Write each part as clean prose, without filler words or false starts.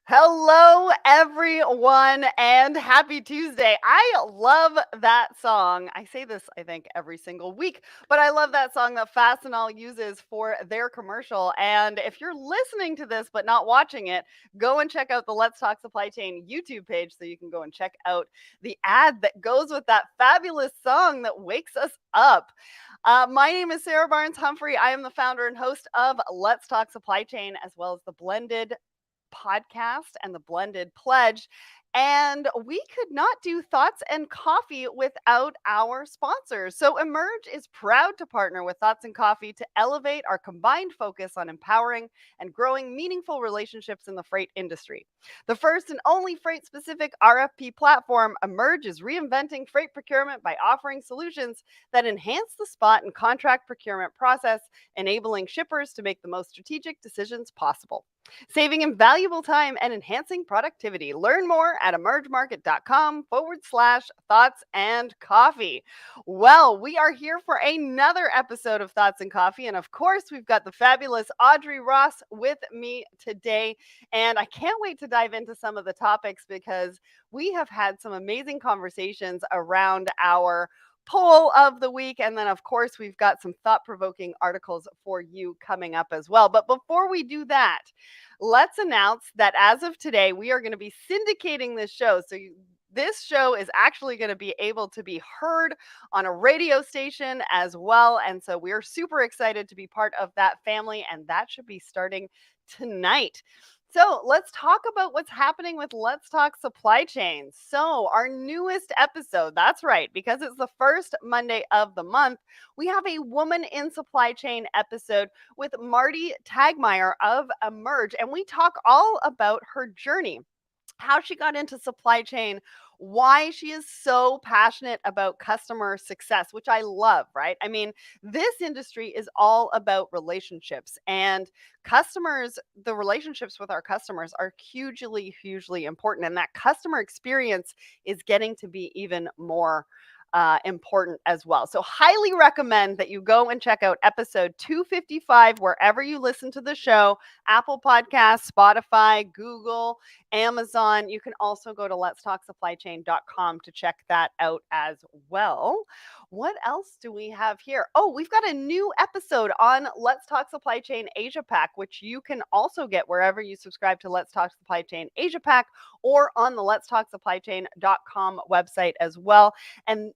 Hello, everyone, and happy Tuesday. I love that song. I say this, I think, every single week, but I love that song that Fastenal uses for their commercial. And if you're listening to this but not watching it, go and check out the Let's Talk Supply Chain YouTube page so you can go and check out the ad that goes with that fabulous song that wakes us up. My name is Sarah Barnes-Humphrey. I am the founder and host of Let's Talk Supply Chain, as well as the Blended podcast and the Blended Pledge. And we could not do Thoughts and Coffee without our sponsors. So Emerge is proud to partner with Thoughts and Coffee to elevate our combined focus on empowering and growing meaningful relationships in the freight industry. The first and only freight specific RFP platform, Emerge is reinventing freight procurement by offering solutions that enhance the spot and contract procurement process, enabling shippers to make the most strategic decisions possible, saving invaluable time and enhancing productivity. Learn more at emergemarket.com/thoughts and coffee. Well, we are here for another episode of Thoughts and Coffee. And of course, we've got the fabulous Audrey Ross with me today. And I can't wait to dive into some of the topics because we have had some amazing conversations around our poll of the week. And then, of course, we've got some thought-provoking articles for you coming up as well. But before we do that, let's announce that as of today, we are going to be syndicating this show. So this show is actually going to be able to be heard on a radio station as well. And so we're super excited to be part of that family. And that should be starting tonight. So let's talk about what's happening with Let's Talk Supply Chain. So our newest episode, that's right, because it's the first Monday of the month, we have a Woman in Supply Chain episode with Marty Tagmeyer of Emerge. And we talk all about her journey, how she got into supply chain, why she is so passionate about customer success, which I love, right? I mean, this industry is all about relationships, and customers, the relationships with our customers are hugely, hugely important. And that customer experience is getting to be even more important as well. So highly recommend that you go and check out episode 255 wherever you listen to the show: Apple Podcasts, Spotify, Google, Amazon. You can also go to letstalksupplychain.com to check that out as well. What else do we have here? Oh, we've got a new episode on Let's Talk Supply Chain Asia Pack, which you can also get wherever you subscribe to Let's Talk Supply Chain Asia Pack or on the letstalksupplychain.com website as well. And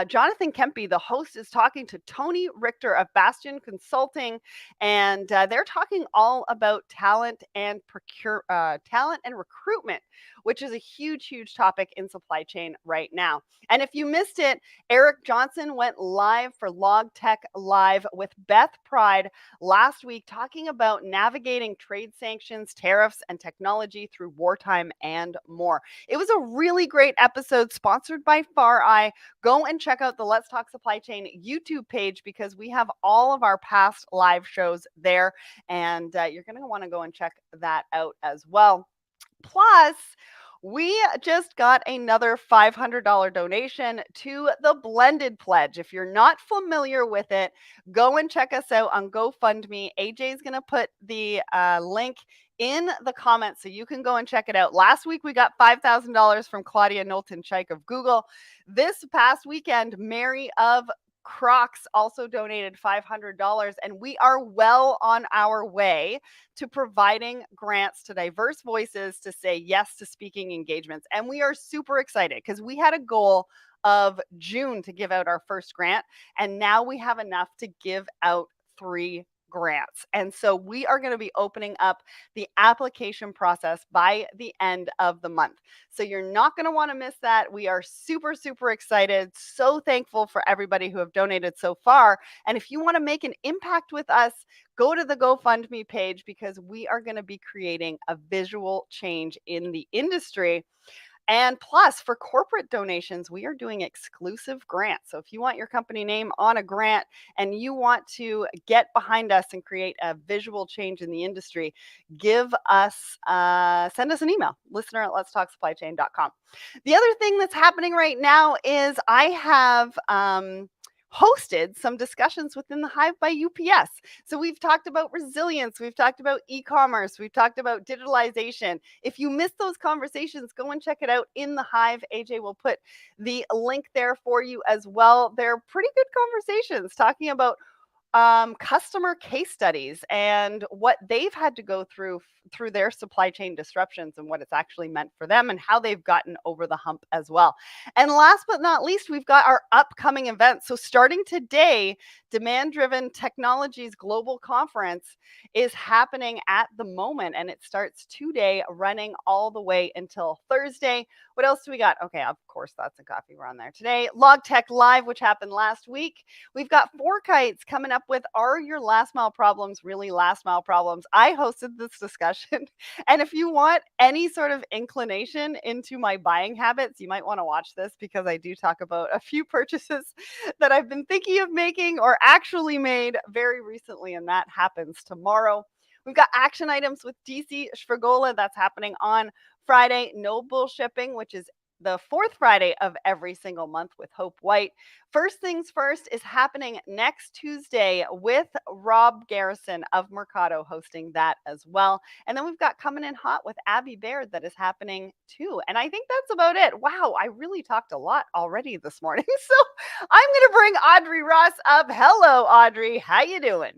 Jonathan Kempe, the host, is talking to Tony Richter of Bastion Consulting, and they're talking all about talent and recruitment, which is a huge, huge topic in supply chain right now. And if you missed it, Eric Johnson went live for Log Tech Live with Beth Pride last week, talking about navigating trade sanctions, tariffs, and technology through wartime and more. It was a really great episode, sponsored by FarEye. Go and check out the Let's Talk Supply Chain YouTube page because we have all of our past live shows there, and you're going to want to go and check that out as well. Plus, we just got another $500 donation to the Blended Pledge. If you're not familiar with it, go and check us out on GoFundMe. AJ is going to put the link in the comments so you can go and check it out. Last week, we got $5,000 from Claudia Knowlton-Chaik of Google. This past weekend, Mary of Crocs also donated $500, and we are well on our way to providing grants to diverse voices to say yes to speaking engagements. And we are super excited because we had a goal of June to give out our first grant, and now we have enough to give out 3 grants. And so we are going to be opening up the application process by the end of the month. So you're not going to want to miss that. We are super, super excited. So thankful for everybody who have donated so far. And if you want to make an impact with us, go to the GoFundMe page because we are going to be creating a visual change in the industry. And plus, for corporate donations, we are doing exclusive grants. So if you want your company name on a grant and you want to get behind us and create a visual change in the industry, send us an email, listener@letstalksupplychain.com. The other thing that's happening right now is I have hosted some discussions within the Hive by UPS. So we've talked about resilience, we've talked about e-commerce, we've talked about digitalization. If you missed those conversations, go and check it out in the Hive. AJ will put the link there for you as well. They're pretty good conversations talking about customer case studies and what they've had to go through their supply chain disruptions and what it's actually meant for them and how they've gotten over the hump as well. And last but not least, we've got our upcoming events. So starting today, Demand Driven Technologies Global Conference is happening at the moment, and it starts today, running all the way until Thursday. What else do we got? Okay, of course, Thoughts and Coffee were on there today. Log Tech Live, which happened last week. We've got Kites coming up with Are Your Last Mile Problems Really Last Mile Problems? I hosted this discussion. And if you want any sort of inclination into my buying habits, you might want to watch this because I do talk about a few purchases that I've been thinking of making or actually made very recently, and that happens tomorrow. We've got action items with DC Shvigola. That's happening on Friday. No Bull Shipping, which is the fourth Friday of every single month with Hope White. First Things First is happening next Tuesday with Rob Garrison of Mercado hosting that as well. And then we've got Coming in Hot with Abby Baird that is happening too. And I think that's about it. Wow, I really talked a lot already this morning. So I'm going to bring Audrey Ross up. Hello, Audrey. How you doing?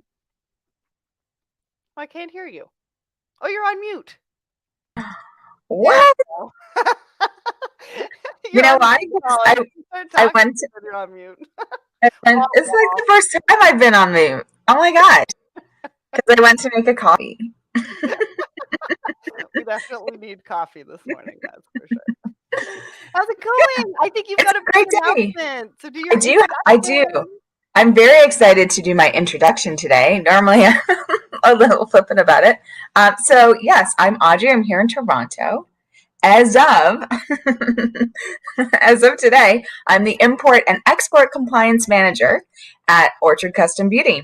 I can't hear you. Oh, you're on mute. What? You know why? I went to. You're on mute. And it's like the first time I've been on mute. Oh my gosh! Because I went to make a coffee. We definitely need coffee this morning. That's for sure. How's it going? I think you've got a great big day. announcement. So do your I do. I'm very excited to do my introduction today. Normally, I'm a little flippant about it. So yes, I'm Audrey. I'm here in Toronto. As of today, I'm the import and export compliance manager at Orchard Custom Beauty.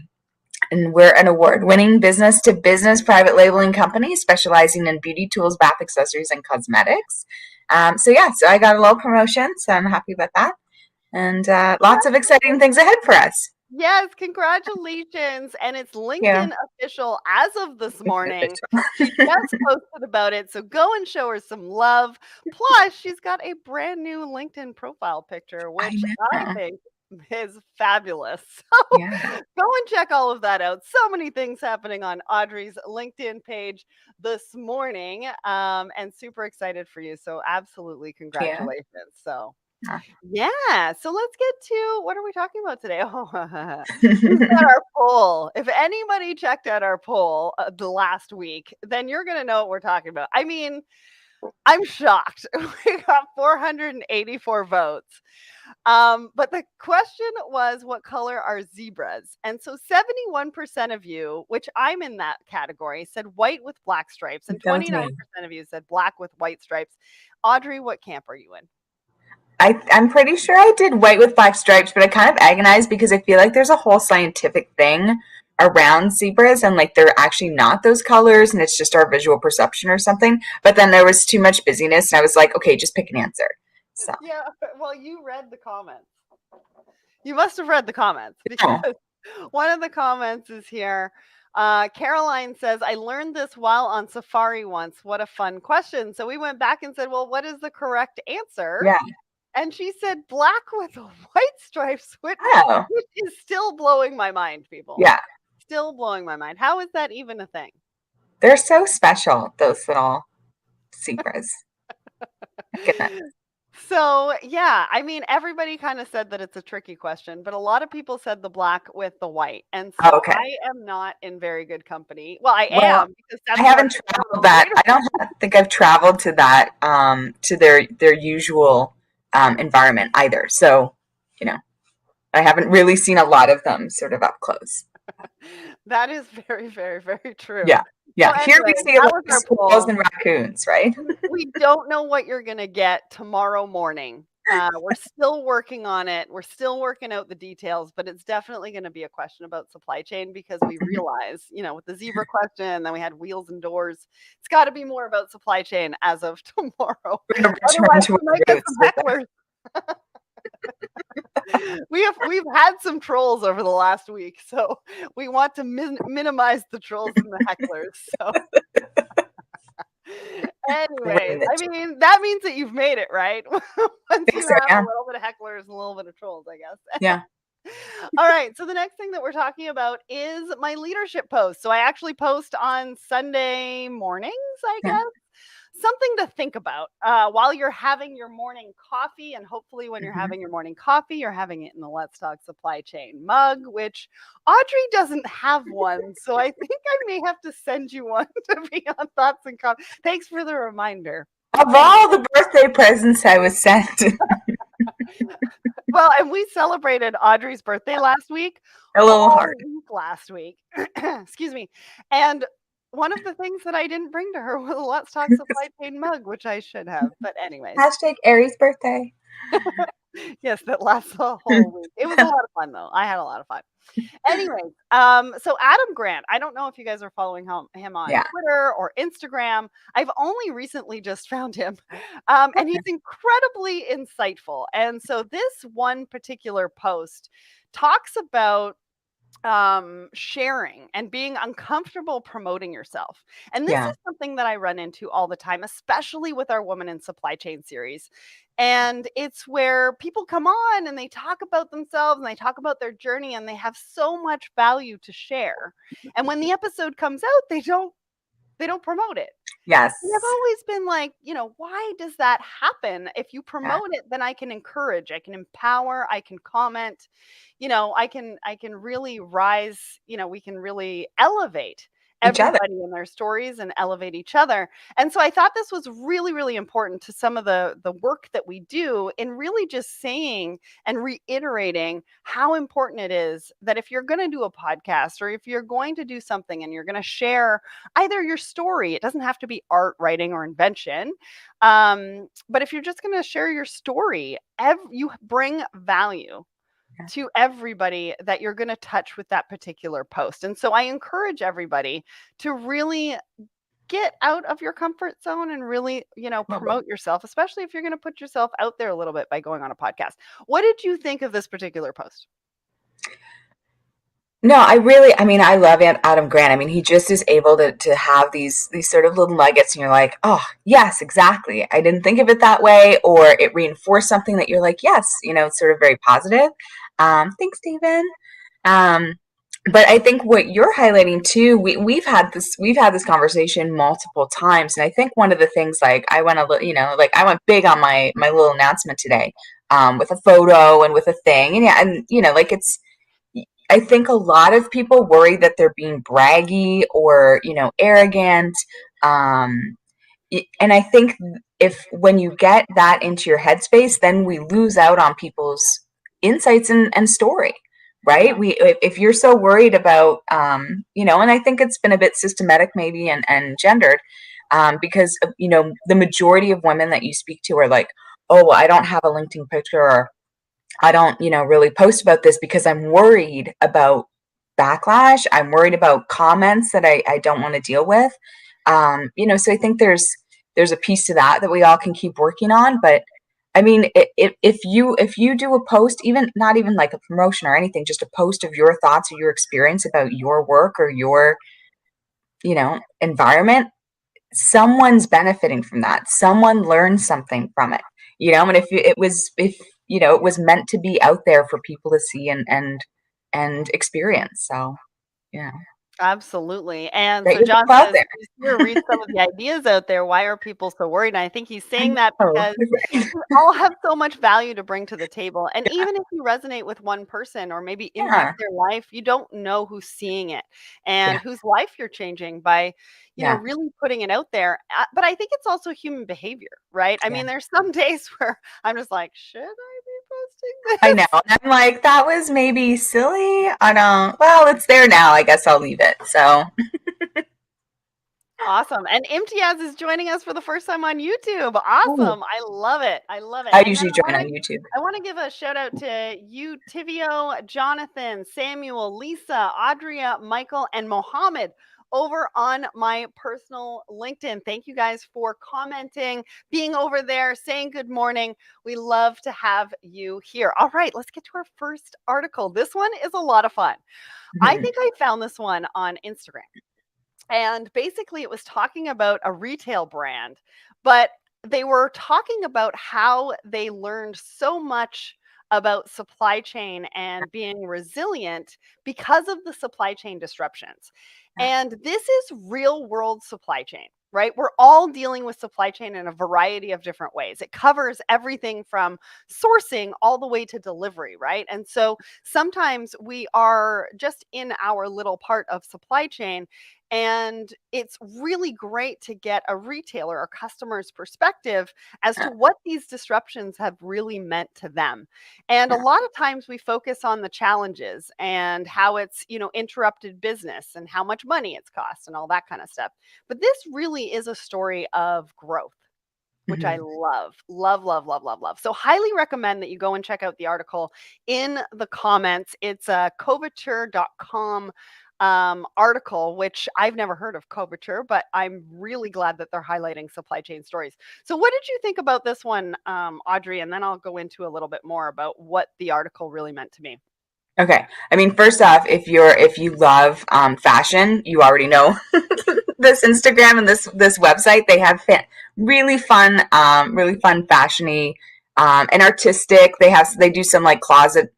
And we're an award-winning business-to-business private labeling company specializing in beauty tools, bath accessories, and cosmetics. So I got a little promotion, so I'm happy about that. And lots of exciting things ahead for us. Yes, congratulations. And it's LinkedIn official as of this morning. She just posted about it. So go and show her some love. Plus, she's got a brand new LinkedIn profile picture, which I think is fabulous. So go and check all of that out. So many things happening on Audrey's LinkedIn page this morning. And super excited for you. So absolutely congratulations. So yeah. So let's get to what are we talking about today? Oh, we've got our poll. If anybody checked out our poll the last week, then you're going to know what we're talking about. I mean, I'm shocked. We got 484 votes. But the question was, what color are zebras? And so 71% of you, which I'm in that category, said white with black stripes, and 29% of you said black with white stripes. Audrey, what camp are you in? I'm pretty sure I did white with black stripes, but I kind of agonized because I feel like there's a whole scientific thing around zebras and like they're actually not those colors and it's just our visual perception or something. But then there was too much busyness and I was like, okay, just pick an answer. So yeah, well, you read the comments. You must have read the comments because one of the comments is here. Caroline says, I learned this while on Safari once. What a fun question. So we went back and said, well, what is the correct answer? Yeah. And she said black with white stripes, which is still blowing my mind, people. Yeah. Still blowing my mind. How is that even a thing? They're so special, those little zebras. Goodness. So, yeah, I mean, everybody kind of said that it's a tricky question, but a lot of people said the black with the white. And Oh, so okay. I am not in very good company. Well, I Well, am because I that's where haven't I go traveled to that. later. I don't think I've traveled to that to their usual environment either. So, you know, I haven't really seen a lot of them sort of up close. That is very, very, very true. Yeah, So yeah. Here we anyway, see a that lot was of our squirrels poll. and raccoons, right? We don't know what you're gonna get tomorrow morning. We're still working on it. We're still working out the details, but it's definitely gonna be a question about supply chain because we realize, with the zebra question, then we had wheels and doors. It's got to be more about supply chain as of tomorrow. We're going to return Otherwise, to we our might get roots some with that. hecklers. We've had some trolls over the last week, so we want to minimize the trolls and the hecklers. So anyways, I mean, that means that you've made it, right? I Once think you so, have a yeah. little bit of hecklers and a little bit of trolls, I guess. Yeah. All right, so the next thing that we're talking about is my leadership post. So I actually post on Sunday mornings, I Yeah. guess. Something to think about while you're having your morning coffee. And hopefully, when you're Mhm. having your morning coffee, you're having it in the Let's Talk Supply Chain mug, which Audrey doesn't have one. So I think I may have to send you one to be on Thoughts and Coffee. Thanks for the reminder. Of Thank all the birthday presents I was sent, Well, and we celebrated Audrey's birthday last week, a little all hard. week last week. Excuse me. And one of the things that I didn't bring to her was a Let's Talk Supply Chain mug, which I should have. But anyways, Hashtag Aries birthday. yes, that lasts a whole week. It was a lot of fun though. I had a lot of fun. Anyways, so Adam Grant, I don't know if you guys are following him on Yeah. Twitter or Instagram. I've only recently just found him, and he's incredibly insightful. And so this one particular post talks about sharing and being uncomfortable promoting yourself. And this Yeah. is something that I run into all the time, especially with our Woman in Supply Chain series. And it's where people come on and they talk about themselves and they talk about their journey and they have so much value to share. And when the episode comes out, they don't promote it. Yes. And I've always been like, why does that happen? If you Yeah. promote it, then I can encourage, I can empower, I can comment, I can really rise, we can really elevate Each other. everybody in their stories and elevate each other. And so I thought this was really, really important to some of the work that we do in really just saying and reiterating how important it is that if you're going to do a podcast or if you're going to do something and you're going to share either your story, it doesn't have to be art, writing, or invention. But if you're just going to share your story, you bring value Yeah. to everybody that you're going to touch with that particular post. And so I encourage everybody to really get out of your comfort zone and really, promote yourself, especially if you're going to put yourself out there a little bit by going on a podcast. What did you think of this particular post? No, I mean, I love Adam Grant. I mean, he just is able to have these sort of little nuggets, and you're like, oh, yes, exactly. I didn't think of it that way, or it reinforced something that you're like, yes, it's sort of very positive. Thanks, Stephen. Um, but I think what you're highlighting too, we've had this conversation multiple times, and I think one of the things, like, I went a little, like, I went big on my little announcement today, with a photo and with a thing, and yeah, and like, I think a lot of people worry that they're being braggy or, arrogant. Um, and I think if when you get that into your headspace, then we lose out on people's insights and story, right? Yeah. If you're so worried about, and I think it's been a bit systematic maybe and gendered, because, the majority of women that you speak to are like, oh, well, I don't have a LinkedIn picture, or I don't, really post about this because I'm worried about backlash. I'm worried about comments that I don't want to deal with. So I think there's a piece to that we all can keep working on. But I mean, if you do a post, even not even like a promotion or anything, just a post of your thoughts or your experience about your work or your, environment, someone's benefiting from that. Someone learned something from it, and if it was meant to be out there for people to see and experience. So, yeah. Absolutely. And Get so yourself John out says, there. "You here, read some of the ideas out there. Why are people so worried?" And I think he's I saying that know. because we all have so much value to bring to the table. And even if you resonate with one person or maybe Yeah. impact their life, you don't know who's seeing it Yeah. and whose life you're changing by, Yeah. really putting it out there. But I think it's also human behavior, right? I Yeah. mean, there's some days where I'm just like, should I be I posting know. this? And I'm like, that was maybe silly. I don't, well, it's there now. I guess I'll leave it. So, Awesome. And Imtiaz is joining us for the first time on YouTube. ooh, Awesome. I love it. I love it. I And then usually join on YouTube. I want to give a shout out to you, Tivio, Jonathan, Samuel, Lisa, Audria, Michael, and Mohammed over on my personal LinkedIn. Thank you guys for commenting, being over there, saying good morning. We love to have you here. All right, let's get to our first article. This one is a lot of fun. I Mhm. think I found this one on Instagram. And basically, it was talking about a retail brand, but they were talking about how they learned so much about supply chain and being resilient because of the supply chain disruptions. And this is real world supply chain, right? We're all dealing with supply chain in a variety of different ways. It covers everything from sourcing all the way to delivery, right? And so sometimes we are just in our little part of supply chain, and it's really great to get a retailer or customer's perspective as to Yeah. what these disruptions have really meant to them. And a Yeah. lot of times we focus on the challenges and how it's, interrupted business and how much money it's cost and all that kind of stuff. But this really is a story of growth, which I Mhm. love, love, love, love, love, love. So highly recommend that you go and check out the article in the comments. It's a coverture.com article, which I've never heard of Coverture, but I'm really glad that they're highlighting supply chain stories. So what did you think about this one, Audrey? And then I'll go into a little bit more about what the article really meant to me. Okay. I mean, first off, if you love fashion, you already know this Instagram and this website. They have really fun fashiony and artistic. They do some like closet.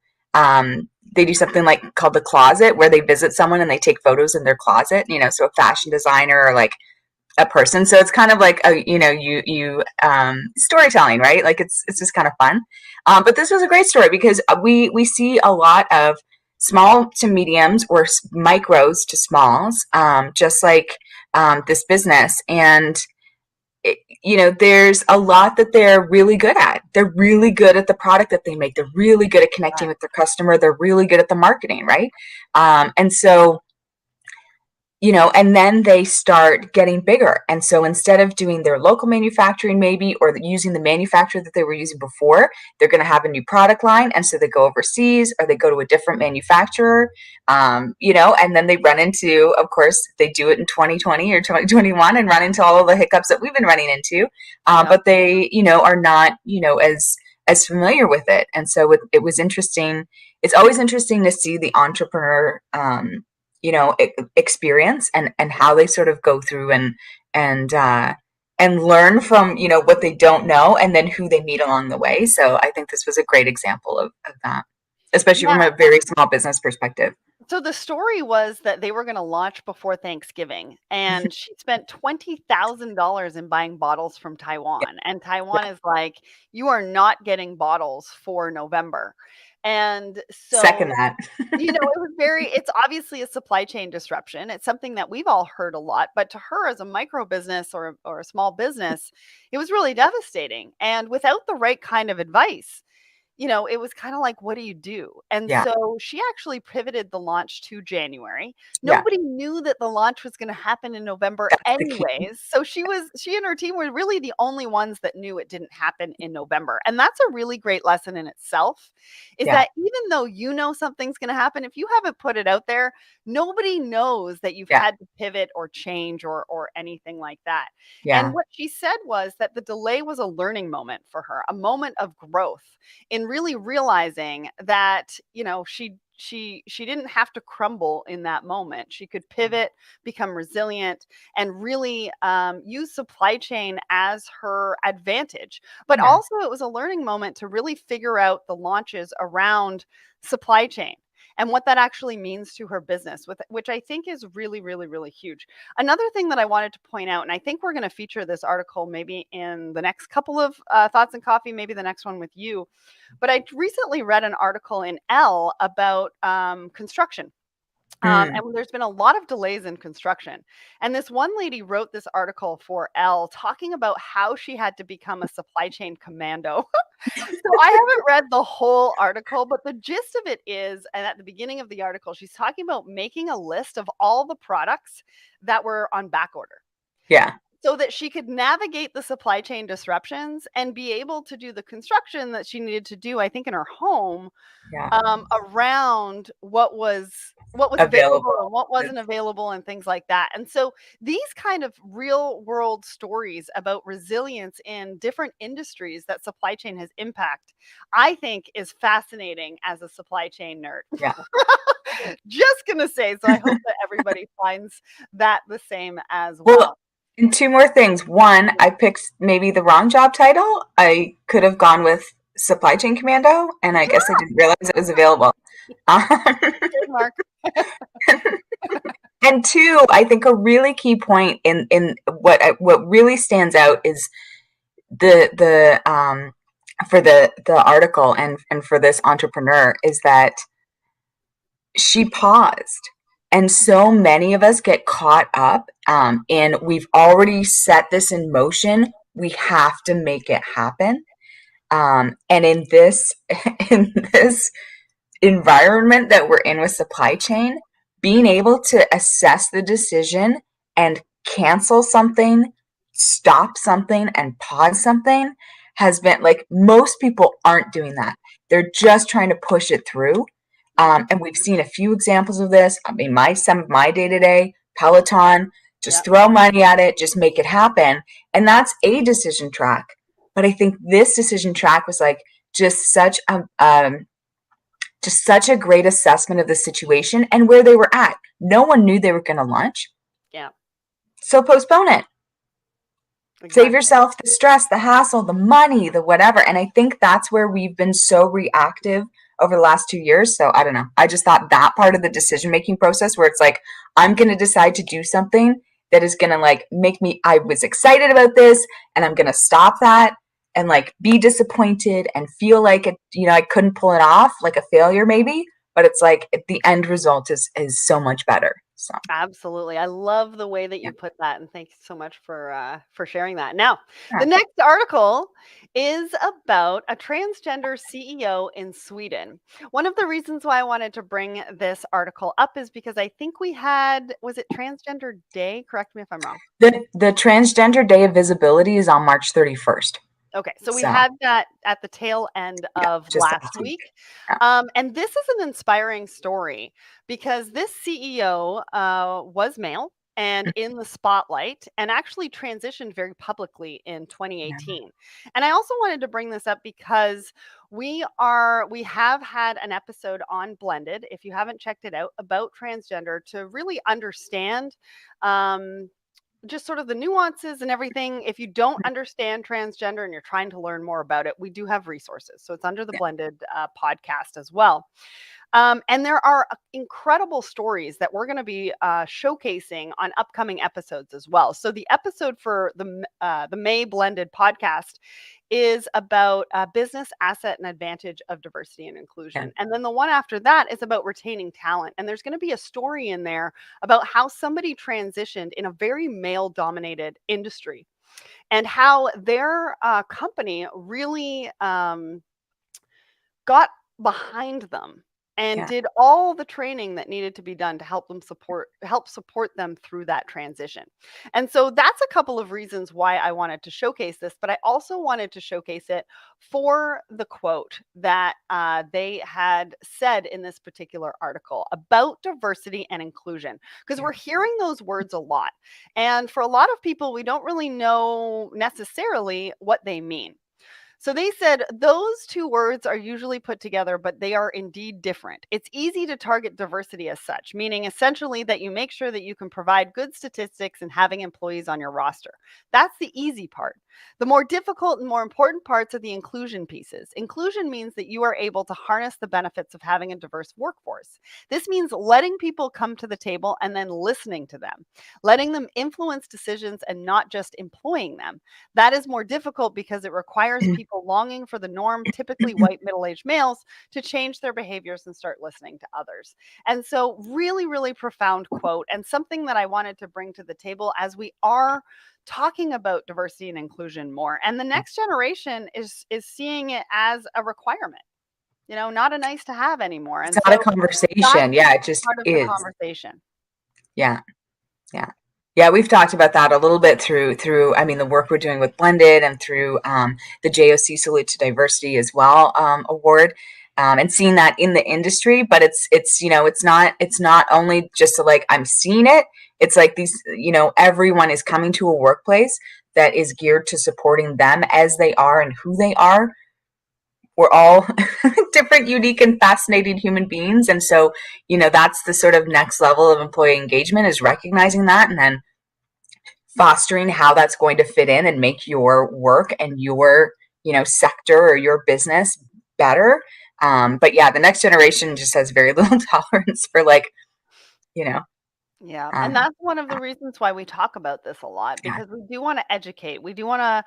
They do something like called the closet, where they visit someone and they take photos in their closet. So a fashion designer or like a person. So it's kind of like you storytelling, right? Like it's just kind of fun. But this was a great story because we see a lot of small to mediums or micros to smalls, just like this business. And there's a lot that they're really good at. They're really good at the product that they make. They're really good at connecting with their customer. They're really good at the marketing, right? And so and then they start getting bigger. And so instead of doing their local manufacturing, maybe, or using the manufacturer that they were using before, they're going to have a new product line. And so they go overseas or they go to a different manufacturer, and then they run into, of course, they do it in 2020 or 2021 and run into all of the hiccups that we've been running into. Yeah. But they, are not, as familiar with it. And so it was interesting. It's always interesting to see the entrepreneur, experience and how they sort of go through and learn from what they don't know and then who they meet along the way. So I think this was a great example of that, especially Yeah. from a very small business perspective. So the story was that they were going to launch before Thanksgiving, and she spent $20,000 in buying bottles from Yeah, Taiwan. And Taiwan yeah. is like, you are not getting bottles for November. And Second so, that. it's obviously a supply chain disruption. It's something that we've all heard a lot, but to her as a micro business or a small business, it was really devastating. And without the right kind of advice, it was kind of like, what do you do? And Yeah, so she actually pivoted the launch to January. yeah, Nobody knew that the launch was going to happen in November that's the key. anyways. So she and her team were really the only ones that knew it didn't happen in November. And that's a really great lesson in itself, is Yeah, that even though you know something's going to happen, if you haven't put it out there, nobody knows that you've yeah, had to pivot or change or anything like that. And yeah, what she said was that the delay was a learning moment for her, a moment of growth in really realizing that she didn't have to crumble in that moment. She could pivot, become resilient, and really use supply chain as her advantage. But yeah, also, it was a learning moment to really figure out the launches around supply chain. and what that actually means to her business, which I think is really, really, really huge. Another thing that I wanted to point out, and I think we're going to feature this article maybe in the next couple of Thoughts and Coffee, maybe the next one with you, but I recently read an article in Elle about construction. Mm, And there's been a lot of delays in construction. And this one lady wrote this article for Elle talking about how she had to become a supply chain commando. So I haven't read the whole article, but the gist of it is, and at the beginning of the article, she's talking about making a list of all the products that were on back order yeah, so that she could navigate the supply chain disruptions and be able to do the construction that she needed to do, I think, in her home, yeah. around what was available Available. and what wasn't available and things like that. And so these kind of real world stories about resilience in different industries that supply chain has impact, I think is fascinating as a supply chain nerd. Yeah. Just gonna say, so I hope that everybody finds that the same as Well, well. and two more things. One, I picked maybe the wrong job title. I could have gone with Supply Chain Commando, and I guess I didn't realize it was available. Um, Trademark. and two, I think a really key point in what really stands out is the for the article and for this entrepreneur is that she paused. And so many of us get caught up in we've already set this in motion. We have to make it happen. And in this in this environment that we're in with supply chain, being able to assess the decision and cancel something, stop something, and pause something has been like most people aren't doing that. They're just trying to push it through. And we've seen a few examples of this. I mean, some of my day to day, Peloton, just Yep. throw money at it, just make it happen. And that's a decision track. But I think this decision track was like just such a great assessment of the situation and where they were at. No one knew they were going to launch. Yeah. So postpone it. Save Exactly. yourself the stress, the hassle, the money, the whatever. And I think that's where we've been so reactive over the last 2 years. So I don't know. I just thought that part of the decision making process where it's like, I'm going to decide to do something that is going to like make me, I was excited about this and I'm going to stop that and like be disappointed and feel like it, I couldn't pull it off, like a failure maybe, but it's like the end result is so much better. So Absolutely. I love the way that yeah. you put that, and thank you so much for sharing that. Now, the Yeah. next article is about a transgender CEO in Sweden. One of the reasons why I wanted to bring this article up is because I think was it Transgender Day? Correct me if I'm wrong. The Transgender Day of Visibility is on March 31st. Okay, so we So had that at the tail end yeah, of just last last week. week. Yeah. And this is an inspiring story because this CEO was male and in the spotlight and actually transitioned very publicly in Yeah. 2018. And I also wanted to bring this up because we have had an episode on Blended, if you haven't checked it out, about transgender to really understand um, just sort of the nuances and everything. If you don't understand transgender and you're trying to learn more about it, we do have resources. So it's under the Yeah. Blended podcast as well. And there are incredible stories that we're going to be showcasing on upcoming episodes as well. So the episode for the May Blended podcast is about business asset and advantage of diversity and Yeah. inclusion. And then the one after that is about retaining talent. And there's going to be a story in there about how somebody transitioned in a very male dominated industry and how their company really got behind them and Yeah. did all the training that needed to be done to help support them through that transition. And so that's a couple of reasons why I wanted to showcase this, but I also wanted to showcase it for the quote that they had said in this particular article about diversity and inclusion, because Yeah. we're hearing those words a lot. And for a lot of people, we don't really know necessarily what they mean. So they said those two words are usually put together, but they are indeed different. It's easy to target diversity as such, meaning essentially that you make sure that you can provide good statistics and having employees on your roster. That's the easy part. The more difficult and more important parts are the inclusion pieces. Inclusion means that you are able to harness the benefits of having a diverse workforce. This means letting people come to the table and then listening to them, letting them influence decisions and not just employing them. That is more difficult because it requires people longing for the norm, typically white middle aged males, to change their behaviors and start listening to others. And so, really, really profound quote, and something that I wanted to bring to the table as we are talking about diversity and inclusion more. And the next generation is seeing it as a requirement, not a nice to have anymore. It's And not a so that conversation. is Yeah, it just part of the is. conversation. Yeah. Yeah. Yeah, we've talked about that a little bit through I mean the work we're doing with Blended and through the JOC Salute to Diversity as well award, and seeing that in the industry. But it's not only just to, like, I'm seeing it. It's like these, everyone is coming to a workplace that is geared to supporting them as they are and who they are. We're all different, unique, and fascinating human beings. And so, that's the sort of next level of employee engagement, is recognizing that and then fostering how that's going to fit in and make your work and your, sector or your business better. But yeah, the next generation just has very little tolerance for, like, you know, Yeah, and um, that's one of the reasons why we talk about this a lot, yeah, because we do want to educate. We do want to,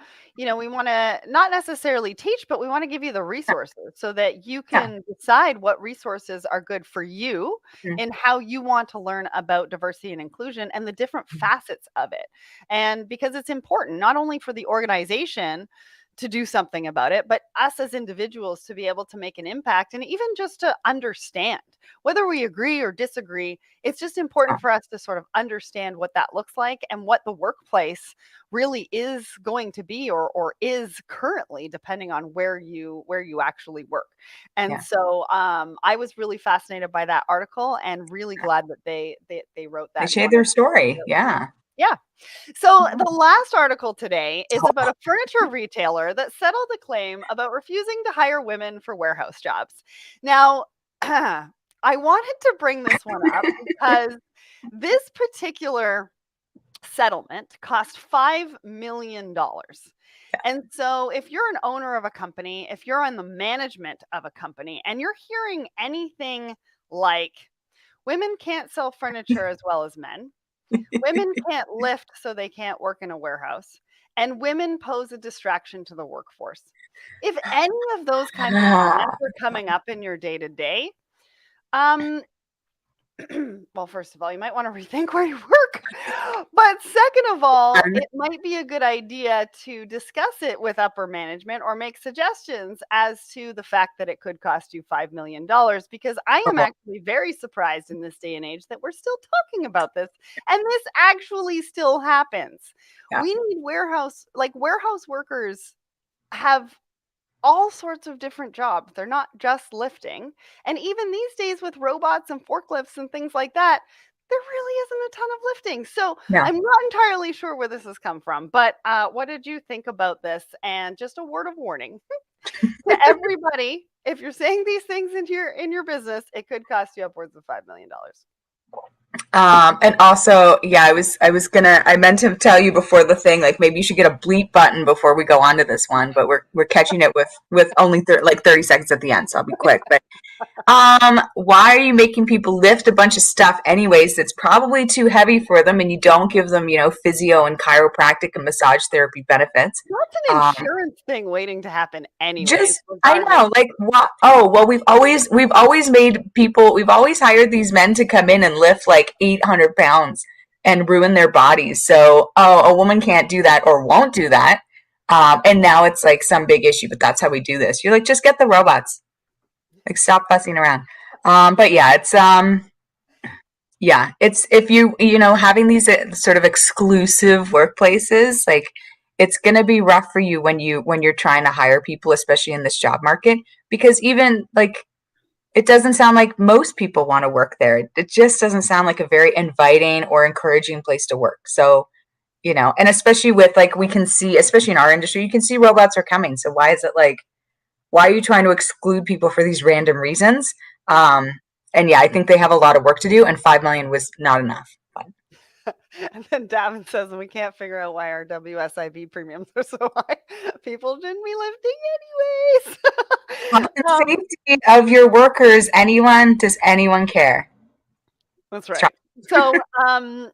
we want to not necessarily teach, but we want to give you the yeah, resources so that you yeah, can decide what resources are good for you mm, and how you want to learn about diversity and inclusion and the different mm, facets of it. And because it's important not only for the organization to do something about it, but us as individuals to be able to make an impact and even just to understand whether we agree or disagree. It's just yeah, important for us to sort of understand what that looks like and what the workplace really is going to be, or is currently, depending on where you actually work. And yeah. so I was really fascinated by that article and really glad that they wrote They that and share wanted their to story. share it with us. Yeah. Yeah. So Yeah. the last article today is Oh, about a furniture retailer that settled a claim about refusing to hire women for warehouse jobs. Now, I wanted to bring this one up because this particular settlement cost $5 million. And so, if you're an owner of a company, if you're on the management of a company, and you're hearing anything like women can't sell furniture as well as men, women can't lift, so they can't work in a warehouse, and women pose a distraction to the workforce. If any of those kinds of comments are coming up in your day to day, um, well, first of all, you might want to rethink where you work. But second of all, it might be a good idea to discuss it with upper management or make suggestions as to the fact that it could cost you $5 million, because I am actually very surprised in this day and age that we're still talking about this. And this actually still happens. yeah, We need warehouse workers have all sorts of different jobs. They're not just lifting. And even these days with robots and forklifts and things like that, there really isn't a ton of lifting. So yeah. I'm not entirely sure where this has come from. But what did you think about this? And just a word of warning to everybody: if you're saying these things in your business, it could cost you upwards of $5 million. And also, yeah, I meant to tell you before the thing, like, maybe you should get a bleep button before we go on to this one, but we're catching it with only like 30 seconds at the end, so I'll be quick. But why are you making people lift a bunch of stuff anyways that's probably too heavy for them, and you don't give them, physio and chiropractic and massage therapy benefits? That's an Um, insurance thing waiting to happen anyways, just I regardless. know, like, what? Oh, well, we've always hired these men to come in and lift like 800 pounds and ruin their bodies. So, oh, a woman can't do that or won't do that. And now it's like some big issue, but that's how we do this. You're like, just get the robots. Like, stop fussing around. But yeah, it's if having these sort of exclusive workplaces, like, it's going to be rough for you when you're trying to hire people, especially in this job market, because even, like, it doesn't sound like most people want to work there. It just doesn't sound like a very inviting or encouraging place to work. So, and especially with, like, we can see, especially in our industry, you can see robots are coming. So why are you trying to exclude people for these random reasons? Um, and yeah, I think they have a lot of work to do, and 5 million was not enough. But. And then Davin says we can't figure out why our WSIB premiums are so high. People shouldn't be lifting anyways. Health and safety of your workers. Does anyone care? That's right. So, and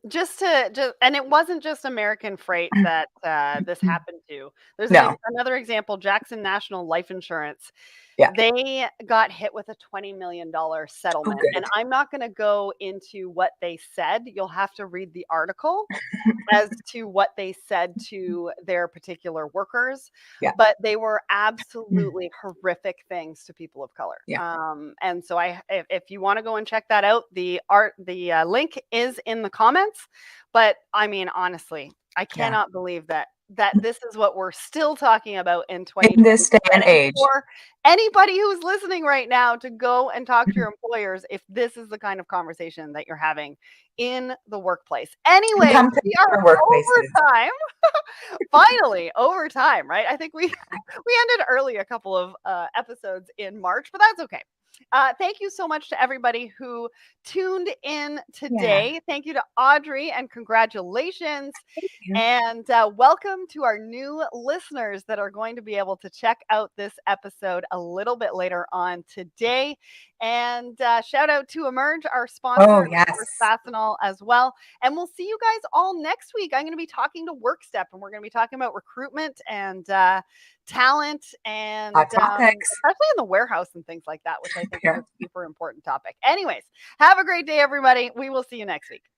it wasn't just American Freight that this happened to. There's another example, Jackson National Life Insurance. Yeah. They got hit with a $20 million settlement. And I'm not going to go into what they said. You'll have to read the article as to what they said to their particular workers. Yeah. But they were absolutely horrific things to people of color. Yeah. And so if you want to go and check that out, the link is in the comments. But I mean, honestly, I cannot believe that this is what we're still talking about in 2020. In this day and age. For anybody who's listening right now to go and talk to your employers if this is the kind of conversation that you're having in the workplace. Anyway, we are over time. Finally, over time, right? I think we ended early a couple of episodes in March, but that's okay. Thank you so much to everybody who tuned in today. Thank you to Audrey and congratulations. And welcome to our new listeners that are going to be able to check out this episode a little bit later on today. And shout out to Emerge, our sponsor, Fastenal as well. And we'll see you guys all next week. I'm going to be talking to WorkStep, and we're going to be talking about recruitment and talent and especially in the warehouse and things like that, which I think is a super important topic. Anyways, have a great day, everybody. We will see you next week.